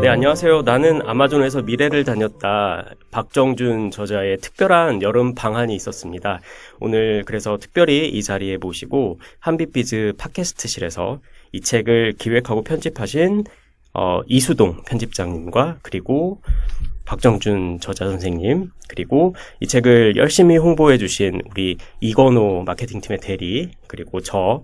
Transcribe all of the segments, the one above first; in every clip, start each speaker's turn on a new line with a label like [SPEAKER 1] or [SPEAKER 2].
[SPEAKER 1] 네, 안녕하세요. 나는 아마존에서 미래를 다녔다. 박정준 저자의 특별한 여름 방한이 있었습니다. 오늘 그래서 특별히 이 자리에 모시고 한빛비즈 팟캐스트실에서 이 책을 기획하고 편집하신 이수동 편집장님과 그리고 박정준 저자 선생님, 그리고 이 책을 열심히 홍보해 주신 우리 이건호 마케팅팀의 대리, 그리고 저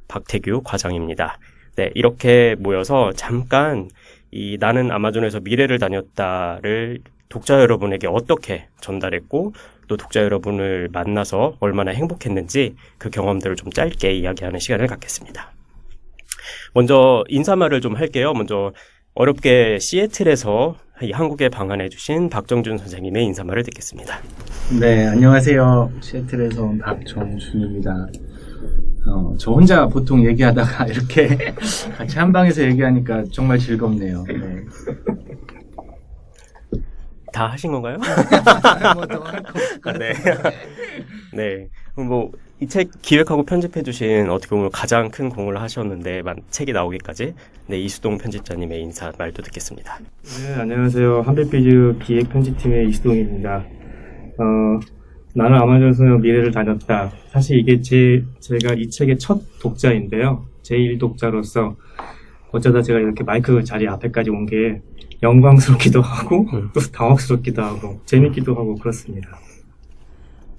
[SPEAKER 1] 박태규 과장입니다. 네, 이렇게 모여서 잠깐 이 나는 아마존에서 미래를 다녔다를 독자 여러분에게 어떻게 전달했고 또 독자 여러분을 만나서 얼마나 행복했는지 그 경험들을 좀 짧게 이야기하는 시간을 갖겠습니다. 먼저 인사말을 좀 할게요. 먼저 어렵게 시애틀에서 이 한국에 방한해 주신 박정준 선생님의 인사말을 듣겠습니다.
[SPEAKER 2] 네, 안녕하세요. 시애틀에서 온 박정준입니다. 저 혼자 보통 얘기하다가 이렇게 같이 한 방에서 얘기하니까 정말 즐겁네요. 네.
[SPEAKER 1] 다 하신 건가요?
[SPEAKER 2] 뭐더 할 거.
[SPEAKER 1] 네. 네. 뭐 이 책 기획하고 편집해 주신 어떻게 보면 가장 큰 공을 하셨는데 책이 나오기까지 이수동 편집자님의 인사 말도 듣겠습니다.
[SPEAKER 3] 네, 안녕하세요. 한빛비즈 기획 편집팀의 이수동입니다. 나는 아마존에서 미래를 다녔다. 사실 이게 제가 이 책의 첫 독자인데요. 제1독자로서 어쩌다 제가 이렇게 마이크 자리 앞에까지 온 게 영광스럽기도 하고 또 당황스럽기도 하고 재밌기도 하고 그렇습니다.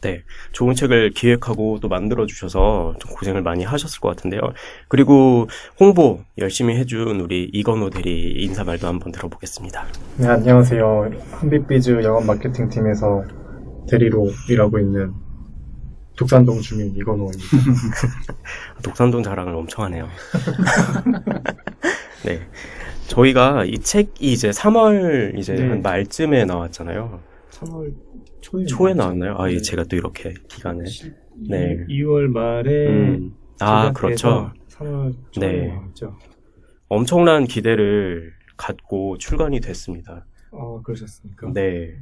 [SPEAKER 1] 네, 좋은 책을 기획하고 또 만들어주셔서 좀 고생을 많이 하셨을 것 같은데요. 그리고 홍보 열심히 해준 우리 이건호 대리 인사말도 한번 들어보겠습니다.
[SPEAKER 4] 네, 안녕하세요. 한빛비즈 영업 마케팅팀에서 대리로 일하고 있는 독산동 주민 이건호입니다.
[SPEAKER 1] 독산동 자랑을 엄청 하네요. 네, 저희가 이 책이 이제 3월 이제
[SPEAKER 3] 네.
[SPEAKER 1] 한 말쯤에 나왔잖아요.
[SPEAKER 3] 3월
[SPEAKER 1] 초에 나왔나요?
[SPEAKER 3] 네.
[SPEAKER 1] 제가 또 이렇게 기간을. 네.
[SPEAKER 3] 2월 말에
[SPEAKER 1] 그렇죠.
[SPEAKER 3] 3월 초에
[SPEAKER 1] 네.
[SPEAKER 3] 나왔죠.
[SPEAKER 1] 엄청난 기대를 갖고 출간이 됐습니다.
[SPEAKER 3] 그러셨습니까?
[SPEAKER 1] 네.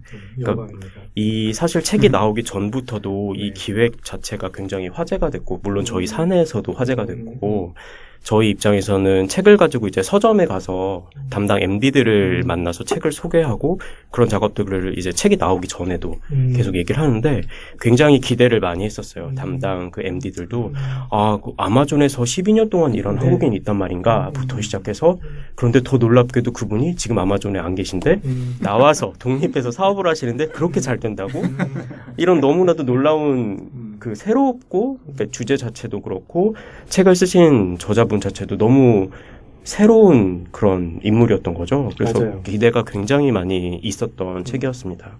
[SPEAKER 3] 영광입니다.
[SPEAKER 1] 이 사실 책이 나오기 전부터도 이 기획 자체가 굉장히 화제가 됐고, 물론 저희 사내에서도 화제가 됐고, 저희 입장에서는 책을 가지고 이제 서점에 가서 담당 MD들을 만나서 책을 소개하고 그런 작업들을 이제 책이 나오기 전에도 계속 얘기를 하는데 굉장히 기대를 많이 했었어요. 담당 그 MD들도 그 아마존에서 12년 동안 일한 한국인이 있단 말인가부터 시작해서, 그런데 더 놀랍게도 그분이 지금 아마존에 안 계신데 나와서 독립해서 사업을 하시는데 그렇게 잘 된다고? 이런 너무나도 놀라운 그 새롭고, 그러니까 주제 자체도 그렇고 책을 쓰신 저자분 자체도 너무 새로운 그런 인물이었던 거죠. 그래서
[SPEAKER 3] 맞아요.
[SPEAKER 1] 기대가 굉장히 많이 있었던 책이었습니다.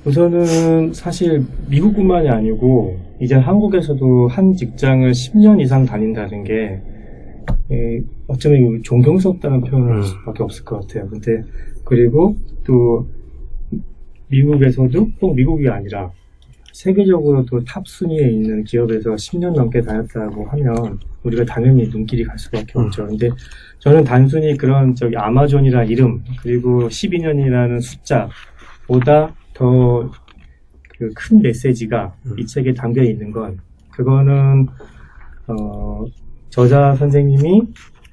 [SPEAKER 3] 우선은 사실 미국뿐만이 아니고 이제 한국에서도 한 직장을 10년 이상 다닌다는 게 어쩌면 존경스럽다는 표현을 할 수밖에 없을 것 같아요. 근데 그리고 또 미국에서도 꼭 미국이 아니라 세계적으로도 탑 순위에 있는 기업에서 10년 넘게 다녔다고 하면 우리가 당연히 눈길이 갈 수밖에 없죠. 근데 저는 단순히 그런 아마존이라는 이름 그리고 12년이라는 숫자보다 더 그 큰 메시지가 이 책에 담겨 있는 건, 그거는 저자 선생님이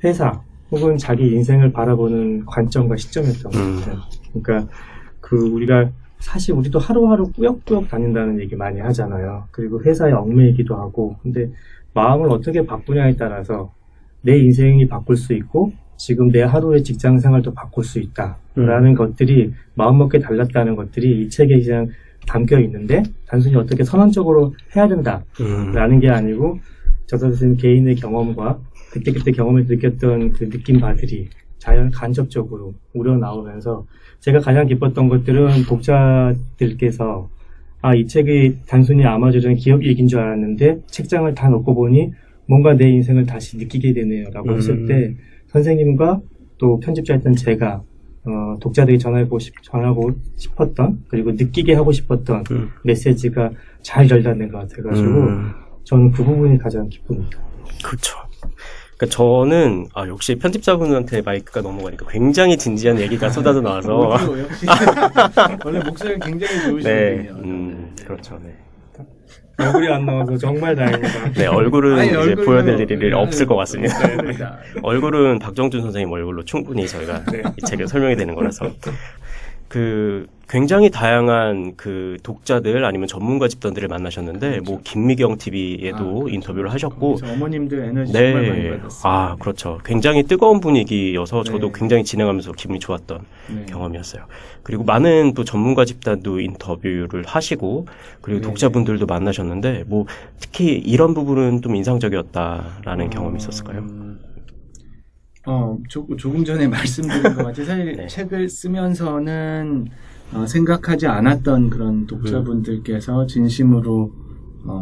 [SPEAKER 3] 회사 혹은 자기 인생을 바라보는 관점과 시점이었던 것 같아요. 그러니까 우리가 사실 우리도 하루하루 꾸역꾸역 다닌다는 얘기 많이 하잖아요. 그리고 회사에 얽매이기도 하고, 근데 마음을 어떻게 바꾸냐에 따라서 내 인생이 바꿀 수 있고 지금 내 하루의 직장 생활도 바꿀 수 있다라는 것들이 마음먹기 달랐다는 것들이 이 책에 그냥 담겨 있는데, 단순히 어떻게 선언적으로 해야 된다라는 게 아니고 저자 선생님 개인의 경험과 그때 경험에서 느꼈던 그 느낌바들이 자연 간접적으로 우러나오면서 제가 가장 기뻤던 것들은 독자들께서 이 책이 단순히 아마존 기업 얘기인 줄 알았는데 책장을 다 놓고 보니 뭔가 내 인생을 다시 느끼게 되네요 라고 했을 때 선생님과 또 편집자였던 제가 독자들이 전하고 싶었던 그리고 느끼게 하고 싶었던 메시지가 잘 전달된 것 같아가지고 저는 그 부분이 가장 기쁩니다.
[SPEAKER 1] 그렇죠. 그러니까 저는 역시 편집자분한테 마이크가 넘어가니까 굉장히 진지한 얘기가 쏟아져 나와서
[SPEAKER 2] 역시 원래 목소리는 굉장히 좋으시거든요.
[SPEAKER 1] 네, 그렇죠. 네.
[SPEAKER 3] 얼굴이 안 나와서 정말 다행입니다.
[SPEAKER 1] 네, 얼굴은
[SPEAKER 2] 아니,
[SPEAKER 1] 이제
[SPEAKER 2] 얼굴도-
[SPEAKER 1] 보여드릴 일이 없을 것 같습니다.
[SPEAKER 2] 네.
[SPEAKER 1] 얼굴은 박정준 선생님 얼굴로 충분히 저희가
[SPEAKER 3] 네.
[SPEAKER 1] 이 책에 설명이 되는 거라서. 굉장히 다양한 독자들 아니면 전문가 집단들을 만나셨는데, 뭐, 김미경 TV에도 인터뷰를 하셨고,
[SPEAKER 2] 그래서 어머님들 에너지 정말 많이
[SPEAKER 1] 네.
[SPEAKER 2] 받았어요.
[SPEAKER 1] 그렇죠. 굉장히 뜨거운 분위기여서 저도
[SPEAKER 2] 네.
[SPEAKER 1] 굉장히 진행하면서 기분이 좋았던
[SPEAKER 2] 네.
[SPEAKER 1] 경험이었어요. 그리고 많은 또 전문가 집단도 인터뷰를 하시고, 그리고
[SPEAKER 2] 네.
[SPEAKER 1] 독자분들도 만나셨는데, 뭐, 특히 이런 부분은 좀 인상적이었다라는 경험이 있었을까요?
[SPEAKER 2] 조금 전에 말씀드린 것 같이 사실
[SPEAKER 1] 네.
[SPEAKER 2] 책을 쓰면서는 생각하지 않았던 그런 독자분들께서 진심으로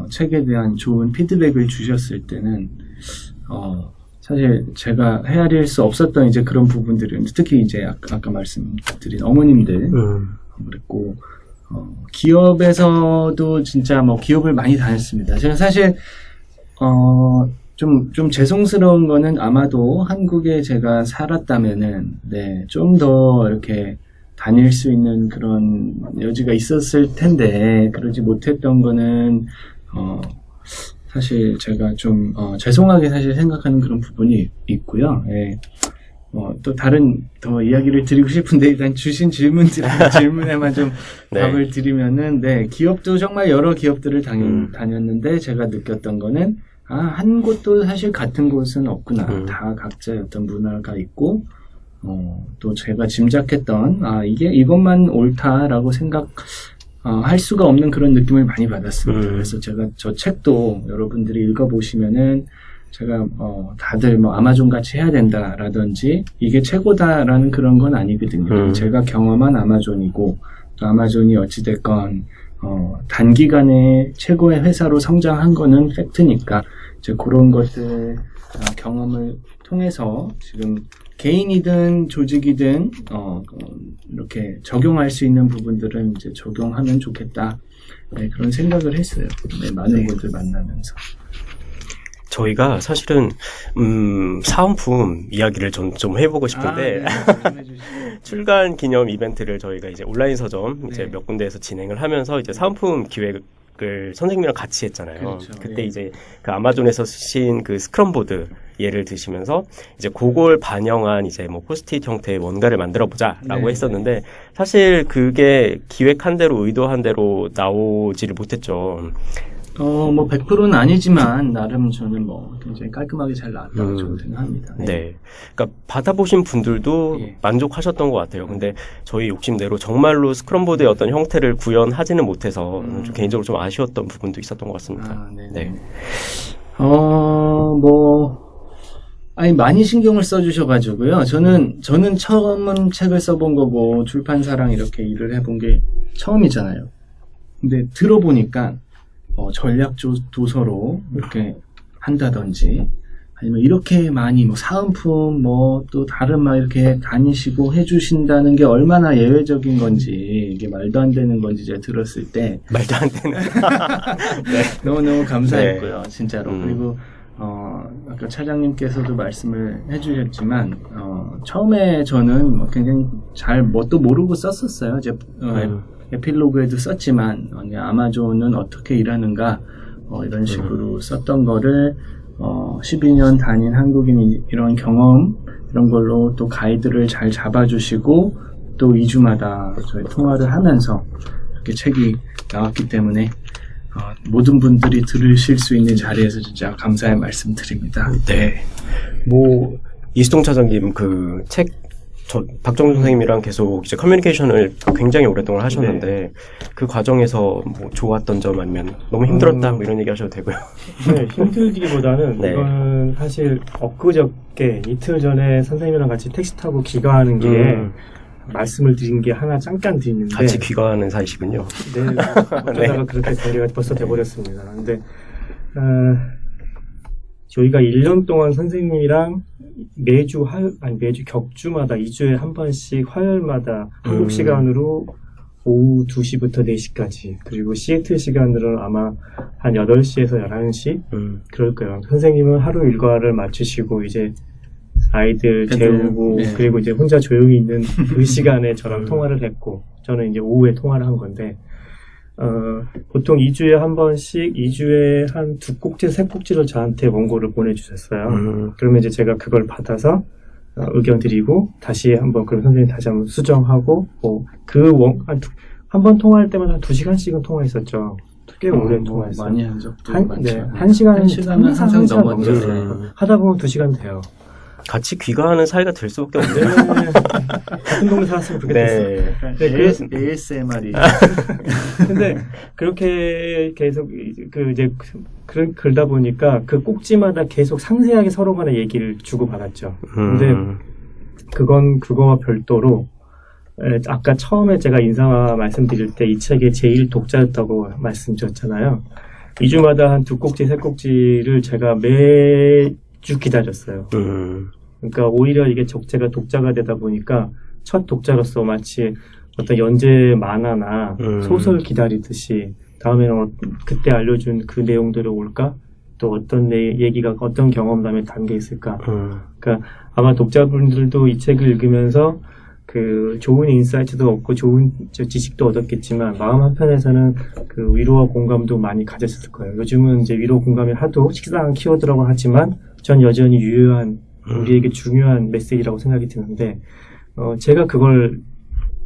[SPEAKER 2] 책에 대한 좋은 피드백을 주셨을 때는 사실 제가 헤아릴 수 없었던 이제 그런 부분들이 특히 이제 아까 말씀드린 어머님들 그랬고 기업에서도 진짜 뭐 기업을 많이 다녔습니다. 제가 사실 좀 죄송스러운 거는 아마도 한국에 제가 살았다면은, 좀 더 이렇게 다닐 수 있는 그런 여지가 있었을 텐데, 그러지 못했던 거는, 사실 제가 좀, 죄송하게 사실 생각하는 그런 부분이 있고요. 예. 또 다른 더 이야기를 드리고 싶은데, 일단 주신 질문에만 좀
[SPEAKER 1] 네.
[SPEAKER 2] 답을 드리면은, 기업도 정말 여러 기업들을 다녔는데, 제가 느꼈던 거는, 한 곳도 사실 같은 곳은 없구나. 다 각자의 어떤 문화가 있고, 또 제가 짐작했던, 이것만 옳다라고 할 수가 없는 그런 느낌을 많이 받았습니다. 그래서 제가 저 책도 여러분들이 읽어보시면은, 제가, 다들 뭐 아마존 같이 해야 된다라든지, 이게 최고다라는 그런 건 아니거든요. 제가 경험한 아마존이고, 또 아마존이 어찌됐건, 단기간에 최고의 회사로 성장한 거는 팩트니까, 이제 그런 것들, 경험을 통해서 지금 개인이든 조직이든, 이렇게 적용할 수 있는 부분들은 이제 적용하면 좋겠다. 네, 그런 생각을 했어요. 네, 많은 분들 만나면서.
[SPEAKER 1] 저희가 사실은 사은품 이야기를 좀 해보고 싶은데 출간 기념 이벤트를 저희가 이제 온라인 서점 이제 몇 군데에서 진행을 하면서 이제 사은품 기획을 선생님이랑 같이 했잖아요.
[SPEAKER 2] 그렇죠.
[SPEAKER 1] 그때
[SPEAKER 2] 예.
[SPEAKER 1] 이제 그 아마존에서 쓰신 그 스크럼보드 예를 드시면서 이제 그걸 반영한 이제 뭐 포스트잇 형태의 뭔가를 만들어 보자라고
[SPEAKER 2] 네.
[SPEAKER 1] 했었는데 사실 그게 기획한 대로 의도한 대로 나오지를 못했죠.
[SPEAKER 2] 뭐 100%는 아니지만 나름 저는 뭐 굉장히 깔끔하게 잘 나왔다고 저는 생각합니다.
[SPEAKER 1] 네. 그러니까 받아보신 분들도
[SPEAKER 2] 예.
[SPEAKER 1] 만족하셨던 것 같아요. 근데 저희 욕심대로 정말로 스크럼보드의 어떤 형태를 구현하지는 못해서 좀 개인적으로 좀 아쉬웠던 부분도 있었던 것 같습니다. 네.
[SPEAKER 2] 많이 신경을 써주셔가지고요. 저는 처음 책을 써본 거고 출판사랑 이렇게 일을 해본 게 처음이잖아요. 근데 들어보니까 전략 도서로 이렇게 한다든지 아니면 이렇게 많이 뭐 사은품 또 다른 막 이렇게 다니시고 해주신다는 게 얼마나 예외적인 건지 이게 말도 안 되는 건지 제가 들었을 때
[SPEAKER 1] 말도 안 되는.
[SPEAKER 2] 너무너무 감사했고요. 진짜로.
[SPEAKER 1] 음.
[SPEAKER 2] 그리고 아까 차장님께서도 말씀을 해주셨지만 처음에 저는 굉장히 잘 뭣도 모르고 썼었어요. 이제 에필로그에도 썼지만 아마존은 어떻게 일하는가 이런 식으로 썼던 거를 12년 다닌 한국인이 이런 경험 이런 걸로 또 가이드를 잘 잡아주시고 또 2주마다 저희 통화를 하면서 이렇게 책이 나왔기 때문에 모든 분들이 들으실 수 있는 자리에서 진짜 감사의 말씀 드립니다.
[SPEAKER 1] 네. 뭐 이수동 차장님 그 책 박정준 선생님이랑 계속 이제 커뮤니케이션을 굉장히 오랫동안 하셨는데 그 과정에서 뭐 좋았던 점 아니면 너무 힘들었다 뭐 이런 얘기 하셔도 되고요.
[SPEAKER 3] 네, 힘들기보다는
[SPEAKER 1] 네.
[SPEAKER 3] 이건 사실 엊그저께 이틀 전에 선생님이랑 같이 택시 타고 귀가하는 길에 말씀을 드린 게 하나 잠깐 드리는데
[SPEAKER 1] 같이 귀가하는 사이시군요.
[SPEAKER 3] 네, 어쩌다가 그렇게 관계가 벌써 돼버렸습니다. 근데 저희가 1년 동안 선생님이랑 매주 격주마다 2주에 한 번씩 화요일마다 한국 시간으로 오후 2시부터 4시까지 그리고 시애틀 시간으로는 아마 한 8시에서 11시 그럴 거예요. 선생님은 하루 일과를 마치시고 이제 아이들 재우고
[SPEAKER 2] 네.
[SPEAKER 3] 그리고 이제 혼자 조용히 있는 그 시간에 저랑 통화를 했고 저는 이제 오후에 통화를 한 건데 보통 2주에 한 번씩 2주에 한 2꼭지, 3꼭지를 저한테 원고를 보내주셨어요. 그러면 이제 제가 그걸 받아서 의견 드리고 다시 한번 그럼 선생님 다시 한번 수정하고 한 번 통화할 때마다 한 2시간씩은 통화했었죠. 꽤 오래 통화했어요.
[SPEAKER 2] 많이 한 적도 많죠.
[SPEAKER 3] 네, 1시간은
[SPEAKER 2] 항상 넘었죠.
[SPEAKER 3] 하다 보면 2시간 돼요.
[SPEAKER 1] 같이 귀가하는 사이가 될 수밖에 없네요.
[SPEAKER 3] 같은 동네 살았으면 좋겠어요.
[SPEAKER 1] 네.
[SPEAKER 2] ASMR이.
[SPEAKER 3] 근데 그렇게 계속 글다 보니까 그 꼭지마다 계속 상세하게 서로 간에 얘기를 주고받았죠. 근데 그거와 별도로 아까 처음에 제가 인사 말씀드릴 때 이 책의 제일 독자였다고 말씀드렸잖아요. 2주마다 한 2꼭지, 3꼭지를 제가 매주 기다렸어요. 그러니까 오히려 이게 제가 독자가 되다 보니까 첫 독자로서 마치 어떤 연재 만화나 소설 기다리듯이 다음에는 그때 알려준 그 내용대로 올까? 또 어떤 얘기가 어떤 경험담에 담겨 있을까? 그러니까 아마 독자분들도 이 책을 읽으면서 그 좋은 인사이트도 얻고 좋은 지식도 얻었겠지만 마음 한편에서는 그 위로와 공감도 많이 가졌을 거예요. 요즘은 이제 위로 공감이 하도 식상한 키워드라고 하지만 전 여전히 유효한 우리에게 중요한 메시지라고 생각이 드는데 제가 그걸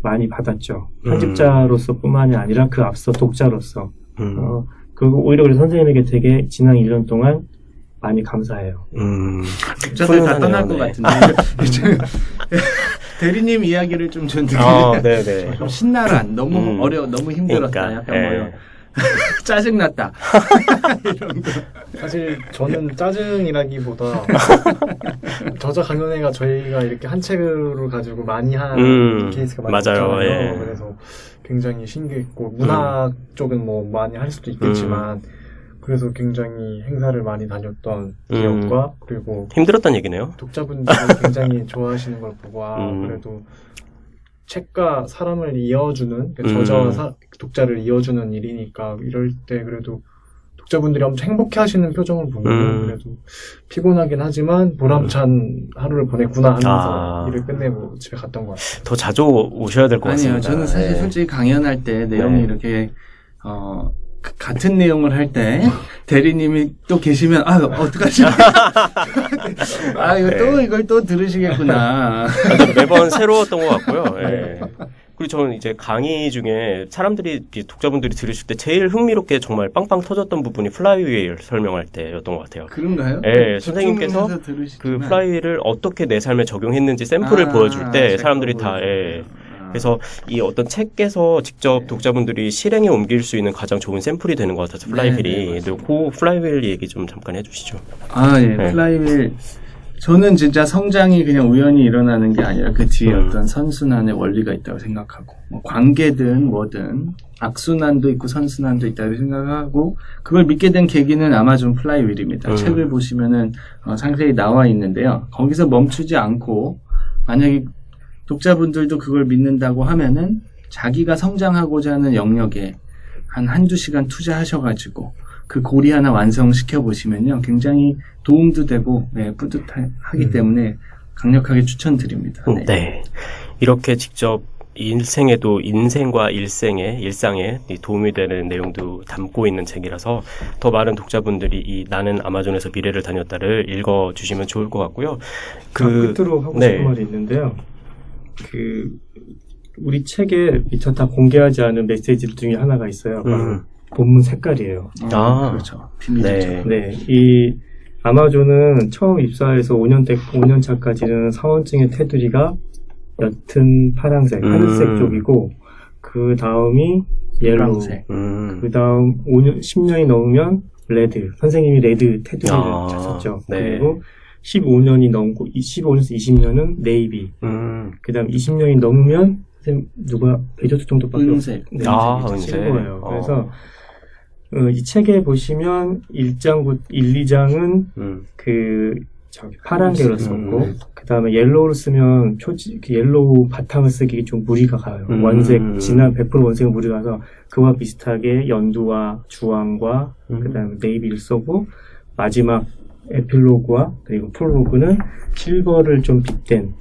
[SPEAKER 3] 많이 받았죠. 편집자로서 뿐만이 아니라 그 앞서 독자로서 그리고 오히려 그래서 선생님에게 되게 지난 1년 동안 많이 감사해요.
[SPEAKER 2] 독자들 다 떠날 것 같은데 대리님 이야기를 좀 듣기
[SPEAKER 1] 네네.
[SPEAKER 2] 좀 신나라 너무 어려워 너무 힘들었다
[SPEAKER 1] 그러니까,
[SPEAKER 2] 약간 뭐요 짜증났다 이런 거.
[SPEAKER 4] 사실 저는 짜증이라기보다 저자 강연회가 저희가 이렇게 한 책을 가지고 많이 한 케이스가 많이
[SPEAKER 1] 맞아요.
[SPEAKER 4] 있잖아요.
[SPEAKER 1] 예.
[SPEAKER 4] 그래서 굉장히 신기했고 문학 쪽은 뭐 많이 할 수도 있겠지만 그래서 굉장히 행사를 많이 다녔던 기억과 그리고
[SPEAKER 1] 힘들었단 얘기네요.
[SPEAKER 4] 독자분들이 굉장히 좋아하시는 걸 보고 그래도 책과 사람을 이어주는 저자와 독자를 이어주는 일이니까 이럴 때 그래도 독자분들이 엄청 행복해하시는 표정을 보면 그래도 피곤하긴 하지만 보람찬 하루를 보냈구나 하면서 일을 끝내고 집에 갔던 것 같아요.
[SPEAKER 1] 더 자주 오셔야 될 것 같습니다.
[SPEAKER 2] 아니요, 저는 사실 솔직히 강연할 때 내용이 이렇게 같은 내용을 할 때 대리님이 또 계시면 어떡하지? 이걸 또 들으시겠구나.
[SPEAKER 1] 매번 새로웠던 것 같고요. 예. 그리고 저는 이제 강의 중에 독자분들이 들으실 때 제일 흥미롭게 정말 빵빵 터졌던 부분이 플라이휠 설명할 때였던 것 같아요.
[SPEAKER 2] 그런가요?
[SPEAKER 1] 예, 선생님께서 그 플라이휠을 어떻게 내 삶에 적용했는지 샘플을 보여줄 때 사람들이 다 그래서 이 어떤 책에서 직접 독자분들이 실행에 옮길 수 있는 가장 좋은 샘플이 되는 것 같아서 플라이휠이. 그 플라이휠 얘기 좀 잠깐 해주시죠.
[SPEAKER 2] 플라이휠. 저는 진짜 성장이 그냥 우연히 일어나는 게 아니라 그 뒤에 어떤 선순환의 원리가 있다고 생각하고 뭐 관계든 뭐든 악순환도 있고 선순환도 있다고 생각하고 그걸 믿게 된 계기는 아마존 플라이휠입니다. 책을 보시면은 상세히 나와 있는데요. 거기서 멈추지 않고 만약에 독자분들도 그걸 믿는다고 하면은 자기가 성장하고자 하는 영역에 한두 시간 투자하셔가지고 그 고리 하나 완성시켜 보시면요. 굉장히 도움도 되고 뿌듯하기 때문에 강력하게 추천드립니다.
[SPEAKER 1] 네. 이렇게 직접 인생에도 인생과 일상에 도움이 되는 내용도 담고 있는 책이라서 더 많은 독자분들이 이 나는 아마존에서 미래를 다녔다를 읽어주시면 좋을 것 같고요.
[SPEAKER 3] 끝으로 하고 싶은 말이 있는데요. 우리 책에 미처 다 공개하지 않은 메시지 중에 하나가 있어요. 본문 색깔이에요.
[SPEAKER 2] 그렇죠. 비밀이죠.
[SPEAKER 3] 네. 이 아마존은 처음 입사해서 5년 차까지는 사원증의 테두리가 옅은 파란색, 하늘색 쪽이고, 그 다음이 옐로우, 그 다음 10년이 넘으면 레드, 선생님이 레드 테두리를 쳤었죠. 그리고 15년이 넘고 15년에서 20년은 네이비. 그 다음 20년이 넘으면 선생님 누가 베조스 정도밖에
[SPEAKER 2] 은색.
[SPEAKER 3] 친 거예요. 그래서 이 책에 보시면 1, 2장은 파란색으로 썼고 그 다음에 옐로우를 쓰면 옐로우 바탕을 쓰기 좀 무리가 가요. 진한 100% 원색은 무리가 가서 그와 비슷하게 연두와 주황과 그 다음에 네이비를 쓰고 마지막 에필로그와 그리고 프롤로그는 실버를 좀 빗댄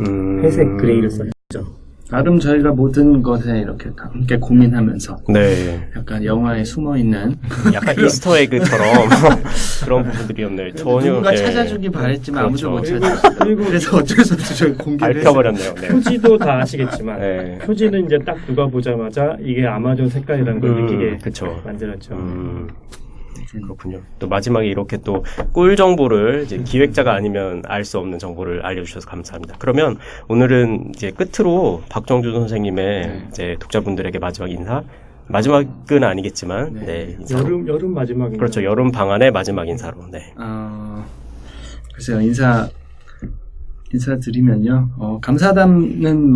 [SPEAKER 3] 회색 그레이를 썼죠.
[SPEAKER 2] 나름 저희가 모든 것에 이렇게 함께 고민하면서
[SPEAKER 1] 네.
[SPEAKER 2] 약간 영화에 숨어있는
[SPEAKER 1] 약간 이스터에그처럼 그런 부분들이었네요. 전혀
[SPEAKER 2] 누군가
[SPEAKER 1] 예.
[SPEAKER 2] 찾아주기 바랬지만
[SPEAKER 1] 그렇죠.
[SPEAKER 2] 아무도 못 찾았어요.
[SPEAKER 3] 그리고
[SPEAKER 2] 그래서 어쩔 수 없이 저희 공개를
[SPEAKER 1] 밝혀버렸네요. 네.
[SPEAKER 3] 표지도 다 아시겠지만
[SPEAKER 1] 네.
[SPEAKER 3] 표지는 이제 딱 누가 보자마자 이게 아마존 색깔이라는 걸 느끼게
[SPEAKER 1] 그쵸.
[SPEAKER 3] 만들었죠.
[SPEAKER 1] 그렇군요. 또 마지막에 이렇게 또 꿀 정보를 이제 기획자가 아니면 알 수 없는 정보를 알려주셔서 감사합니다. 그러면 오늘은 이제 끝으로 박정준 선생님의 이제 독자분들에게 마지막 인사. 마지막은 아니겠지만, 네. 인사로.
[SPEAKER 3] 여름 마지막인
[SPEAKER 1] 그렇죠. 여름 방한의 마지막 인사로. 네.
[SPEAKER 2] 글쎄요, 인사드리면요, 감사하다는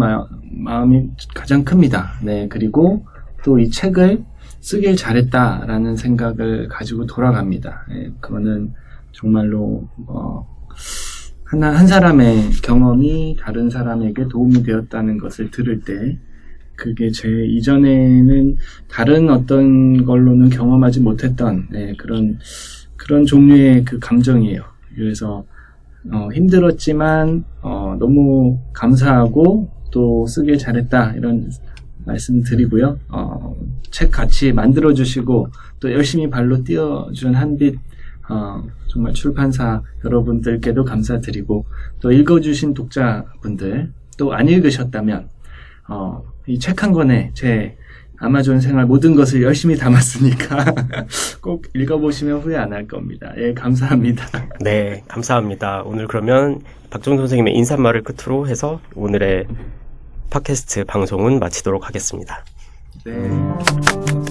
[SPEAKER 2] 마음이 가장 큽니다. 네, 그리고 또 이 책을 쓰길 잘했다라는 생각을 가지고 돌아갑니다. 네, 그거는 정말로, 한 사람의 경험이 다른 사람에게 도움이 되었다는 것을 들을 때, 그게 제 이전에는 다른 어떤 걸로는 경험하지 못했던, 네, 그런 종류의 그 감정이에요. 그래서, 힘들었지만, 너무 감사하고, 또 쓰길 잘했다, 이런 말씀 드리고요. 책 같이 만들어주시고, 또 열심히 발로 띄워준 한빛, 정말 출판사 여러분들께도 감사드리고, 또 읽어주신 독자분들, 또 안 읽으셨다면, 이 책 한 권에 제 아마존 생활 모든 것을 열심히 담았으니까 꼭 읽어보시면 후회 안 할 겁니다. 예, 감사합니다.
[SPEAKER 1] 네, 감사합니다. 오늘 그러면 박정준 선생님의 인사말을 끝으로 해서 오늘의 팟캐스트 방송은 마치도록 하겠습니다.
[SPEAKER 2] 네.